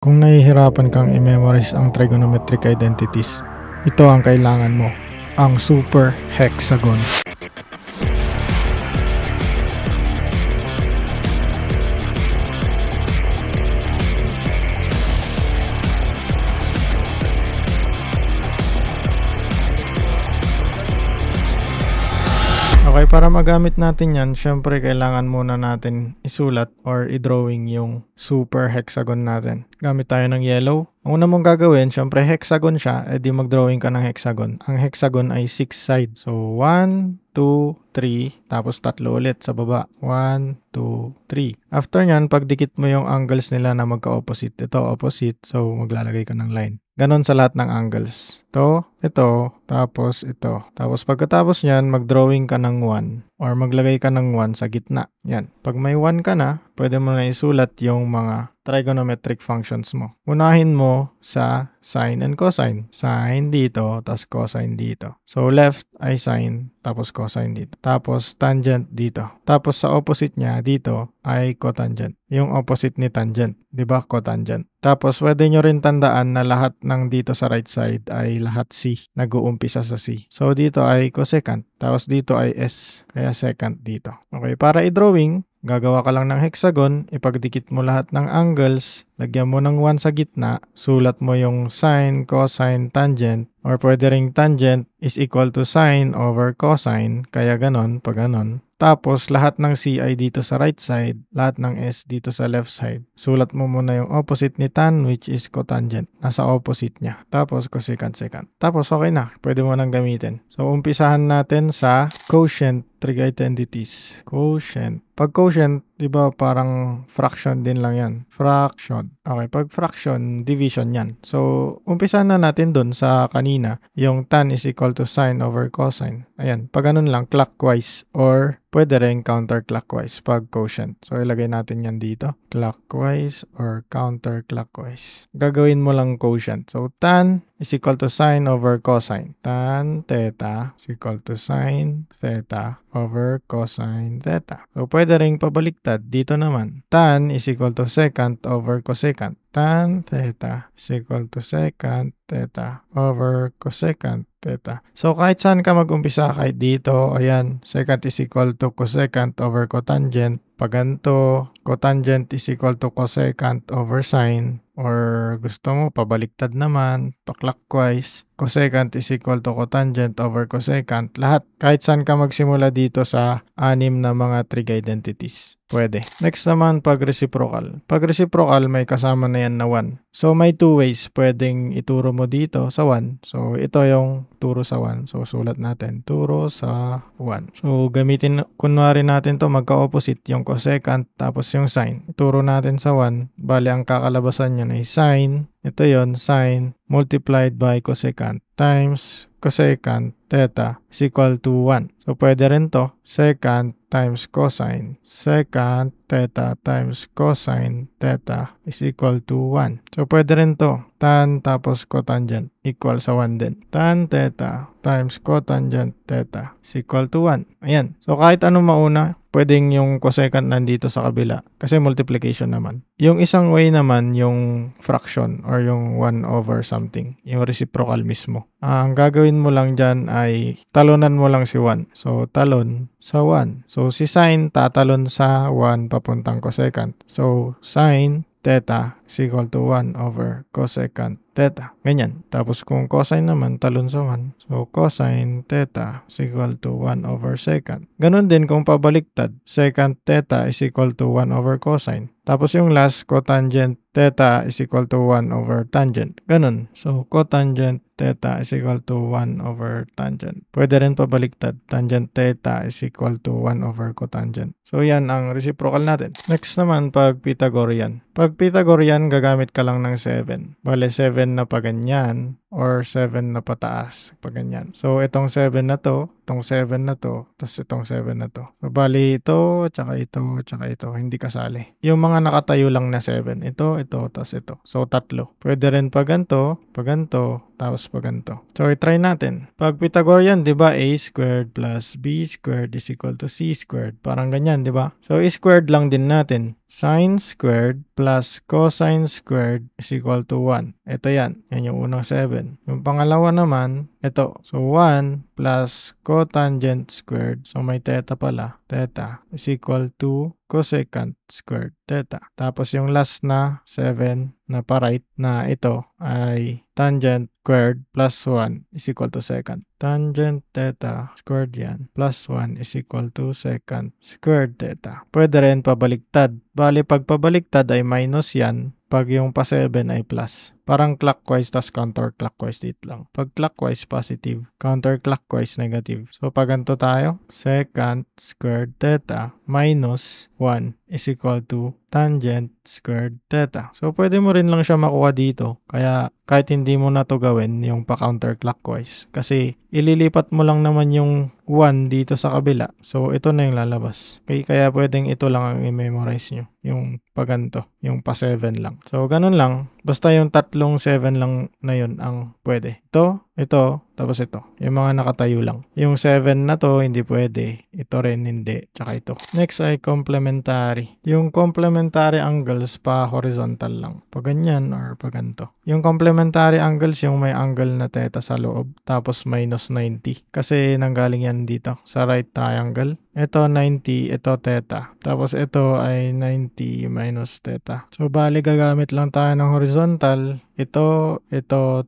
Kung nahihirapan kang i-memorize ang trigonometric identities, ito ang kailangan mo, ang super hexagon. Okay, para magamit natin yan, syempre kailangan muna natin isulat or i-drawing yung super hexagon natin. Gamit tayo ng yellow. Ang una mong gagawin, syempre hexagon siya, edi mag-drawing ka ng hexagon. Ang hexagon ay 6 sides. So, 1, 2, 3, tapos tatlo ulit sa baba. 1, 2, 3. After nyan, pagdikit mo yung angles nila na magka-opposite. Ito, opposite. So, maglalagay ka ng line. Ganon sa lahat ng angles. Ito, tapos ito. Tapos pagkatapos nyan, mag-drawing ka ng 1 or maglagay ka ng 1 sa gitna. Yan. Pag may 1 ka na, pwede mo na isulat yung mga trigonometric functions mo. Unahin mo sa sine and cosine. Sine dito, tapos cosine dito. So, left ay sine, tapos cosine dito. Tapos, tangent dito. Tapos, sa opposite niya, dito, ay cotangent. Yung opposite ni tangent. Diba? Cotangent. Tapos, pwede nyo rin tandaan na lahat ng dito sa right side ay lahat C. Nag-uumpisa sa C. So, dito ay cosecant. Tapos, dito ay S. Kaya secant dito. Okay, para i-drawing, gagawa ka lang ng hexagon, ipagdikit mo lahat ng angles, lagyan mo ng 1 sa gitna, sulat mo yung sine, cosine, tangent, or pwede ring tangent is equal to sine over cosine, kaya ganon, pag ganon. Tapos, lahat ng C ay dito sa right side, lahat ng S dito sa left side. Sulat mo muna yung opposite ni tan, which is cotangent. Nasa opposite niya. Tapos, cosecant, secant. Tapos, okay na. Pwede mo nang gamitin. So, umpisahan natin sa quotient trig identities. Quotient. Pag quotient, di ba parang fraction din lang yan. Fraction. Okay, pag fraction, division yan. So, umpisahan na natin dun sa kanina, yung tan is equal to sine over cosine. Ayan, pag ganun lang, clockwise or pwede rin counterclockwise pag quotient. So, ilagay natin yan dito. Clockwise or counterclockwise. Gagawin mo lang quotient. So, tan is equal to sine over cosine. Tan theta is equal to sine theta over cosine theta. So, pwede rin pabaliktad. Dito naman, tan is equal to secant over cosecant. Tan theta is equal to secant theta over cosecant theta. So, kahit saan ka mag-umpisa, kahit dito, ayan, secant is equal to cosecant over cotangent. Pag ganito, cotangent is equal to cosecant over sine. Or gusto mo, pabaliktad naman, pa-clockwise. Cosecant is equal to cotangent over cosecant. Lahat, kahit saan ka magsimula dito sa 6 na mga trig identities. Pwede. Next naman, pag reciprocal. Pag reciprocal, may kasama na yan na 1. So, may 2 ways. Pwedeng ituro mo dito sa 1. So, ito yung turo sa 1. So, sulat natin. Turo sa 1. So, gamitin, kunwari natin to magka-opposite. Yung cosecant, tapos yung sine. Ituro natin sa 1. Bali, ang kakalabasan niya ay sine. Ito yon, sine multiplied by cosecant times cosecant theta is equal to 1. So, pwede rin to. Secant times cosine. Secant theta times cosine theta is equal to 1. So, pwede rin to. Tan tapos cotangent equal sa 1 din. Tan theta times cotangent theta is equal to 1. Ayan. So, kahit anong mauna, pwedeng yung cosecant nandito sa kabila. Kasi multiplication naman. Yung isang way naman, yung fraction or yung 1 over something. Yung reciprocal mismo. Ang gagawin mo lang dyan ay talunan mo lang si 1. So, talon sa 1. So, si sine tatalon sa 1 papuntang cosecant. So, sine theta is equal to 1 over cosecant theta. Ganyan. Tapos kung cosine naman, talon sa 1. So, cosine theta is equal to 1 over secant. Ganon din kung pabaliktad. Secant theta is equal to 1 over cosine. Tapos yung last, cotangent theta is equal to 1 over tangent. Ganon. So, cotangent theta is equal to 1 over tangent. Pwede rin pabaliktad. Tangent theta is equal to 1 over cotangent. So, yan ang reciprocal natin. Next naman, pag Pythagorean. Pag Pythagorean, gagamit ka lang ng 7. Bale, 7 na pa ganyan. or 7 na pataas. Pag ganyan. So, itong 7 na to, itong 7 na to, tapos itong 7 na to. So, bali ito, tsaka ito, hindi kasali. Yung mga nakatayo lang na 7, ito, tapos ito. So, tatlo. Pwede rin pag ganito, tapos pag ganito. So, i-try natin. Pag Pythagorean, di ba, a squared plus b squared is equal to c squared. Parang ganyan, di ba? So, squared lang din natin. Sine squared plus cosine squared is equal to 1. Ito yan. Yan yung unang 7. Yung pangalawa naman, ito. So, 1 plus cotangent squared. So, may theta pala. Theta is equal to cosecant squared theta. Tapos yung last na 7 na pa-right na ito ay tangent squared plus 1 is equal to secant. Tangent theta squared yan plus 1 is equal to secant squared theta. Pwede rin pabaliktad. Bali, pag pabaliktad ay minus yan. Pag yung pa 7 ay plus. Parang clockwise tas counterclockwise dito lang. Pag clockwise, positive. Counterclockwise, negative. So, pag ganito tayo, secant squared theta minus 1 is equal to tangent squared theta. So, pwede mo rin lang siya makuha dito. Kaya, kahit hindi mo na to gawin yung pa counterclockwise. Kasi, ililipat mo lang naman yung 1 dito sa kabila. So, ito na yung lalabas. Kaya pwedeng ito lang ang i-memorize nyo. Yung paganto. Yung pa 7 lang. So, ganun lang. Basta yung tatlong 7 lang na yun ang pwede. Ito, tapos ito. Yung mga nakatayo lang. Yung 7 na to, hindi pwede. Ito rin, hindi. Tsaka ito. Next ay complementary. Yung complementary angles pa horizontal lang. Pag ganyan or pag ganito. Yung complementary angles, yung may angle na theta sa loob. Tapos minus 90. Kasi nanggaling yan dito sa right triangle. Ito 90, ito theta. Tapos ito ay 90 minus theta. So, bali gagamit lang tayo ng horizontal. Ito,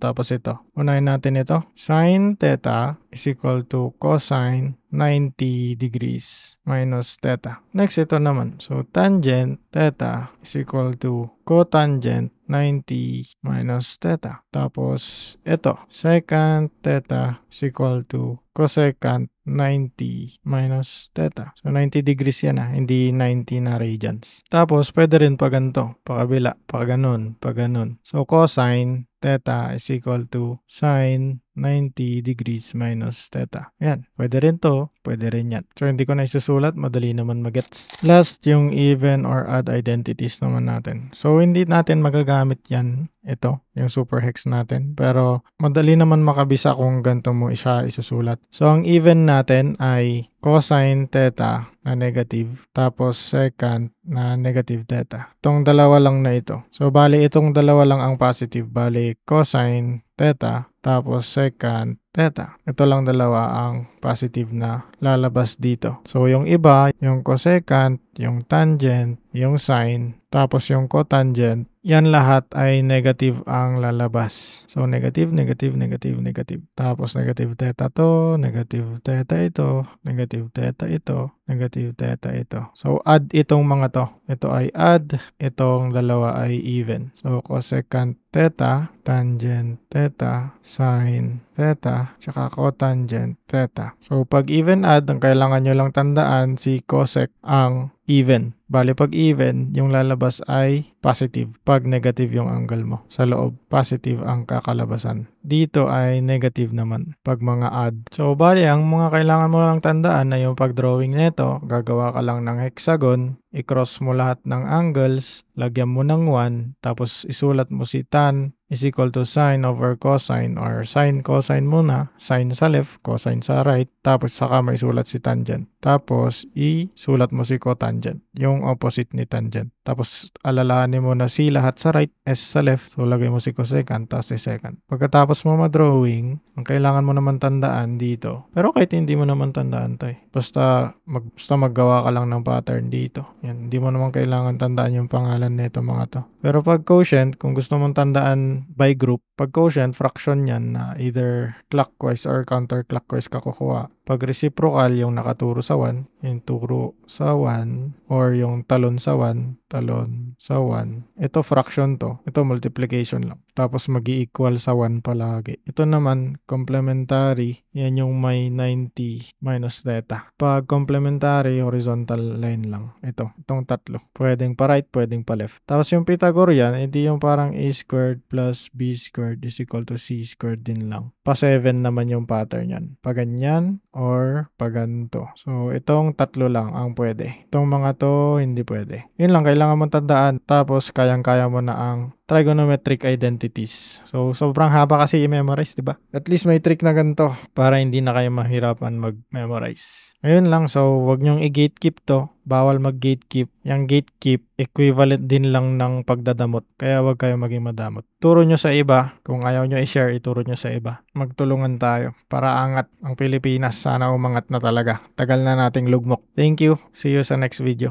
tapos ito. Unahin natin ito. Sin theta is equal to cosine 90 degrees minus theta. Next, ito naman. So, tangent theta is equal to cotangent 90 minus theta. Tapos, ito. Secant theta is equal to cosecant 90 minus theta. So, 90 degrees yan hindi 90 na radians. Tapos, pwede rin pa ganito. Pakabila, pa ganun, pa ganun. So, cosine theta is equal to sine 90 degrees minus theta. Yan. Pwede rin to. Pwede rin yan. So, hindi ko na isusulat. Madali naman magets. Last, yung even or odd identities naman natin. So, hindi natin magagamit yan. Ito, yung super hex natin. Pero, madali naman makabisa kung ganito mo siya isusulat. So, ang even natin ay cosine theta na negative. Tapos, secant na negative theta. Itong dalawa lang na ito. So, bali itong dalawa lang ang positive. Bali, cosine theta. Tapos, secant theta. Ito lang dalawa ang positive na lalabas dito. So, yung iba, yung cosecant, yung tangent, yung sine, tapos yung cotangent, yan lahat ay negative ang lalabas. So, negative, negative, negative, negative. Tapos, negative theta to, negative theta ito, negative theta ito, negative theta ito. So, add itong mga to. Ito ay add, itong dalawa ay even. So, cosecant theta, tangent theta, sine theta, tsaka cotangent theta. So, pag even add, ang kailangan nyo lang tandaan, si cosec ang even. Bali, pag even, yung lalabas ay positive. Pag negative yung angle mo sa loob, positive ang kakalabasan. Dito ay negative naman pag mga add. So, bali, ang mga kailangan mo lang tandaan na yung pag-drawing nito, gagawa ka lang ng hexagon, i-cross mo lahat ng angles, lagyan mo ng 1, tapos isulat mo si tan is equal to sine over cosine or sine cosine muna, sine sa left, cosine sa right, tapos saka may sulat si tangent. Tapos isulat mo si cotangent, yung opposite ni tangent. Tapos alalahanin mo na si lahat sa right, s sa left, so lagay mo si cosecant, tapos si secant. Pagkatapos mo ma-drawing, ang kailangan mo naman tandaan dito. Pero kahit hindi mo naman tandaan to basta maggawa ka lang ng pattern dito. Yan, hindi mo naman kailangan tandaan yung pangalan nito mga to. Pero pag quotient, kung gusto mong tandaan by group, pag quotient, fraction yan na either clockwise or counterclockwise ka kukuha. Pag reciprocal, yung nakaturo sa 1, yung turo sa 1, or yung talon sa 1, talon sa 1. Ito fraction to. Ito multiplication lang. Tapos mag-i-equal sa 1 palagi. Ito naman, complementary. Yan yung may 90 minus theta. Pag complementary, horizontal line lang. Itong tatlo. Pwedeng pa right, pwedeng pa left. Tapos yung Pythagorean, edi yung parang a squared plus b squared is equal to c squared din lang. Pa 7 naman yung pattern yan. Pa ganyan or pa ganito. So, itong tatlo lang ang pwede. Itong mga to, hindi pwede. Yun lang, kailangan mong tandaan. Tapos, kayang-kaya mo na ang trigonometric identities. So, sobrang haba kasi i-memorize, di ba? At least may trick na ganito para hindi na kayo mahirapan mag-memorize. Ayun lang, so wag nyong i-gatekeep to. Bawal mag-gatekeep. Yung gatekeep, equivalent din lang ng pagdadamot. Kaya wag kayo maging madamot. Turo nyo sa iba. Kung ayaw nyo i-share, ituro nyo sa iba. Magtulungan tayo para angat ang Pilipinas. Sana umangat na talaga. Tagal na nating lugmok. Thank you. See you sa next video.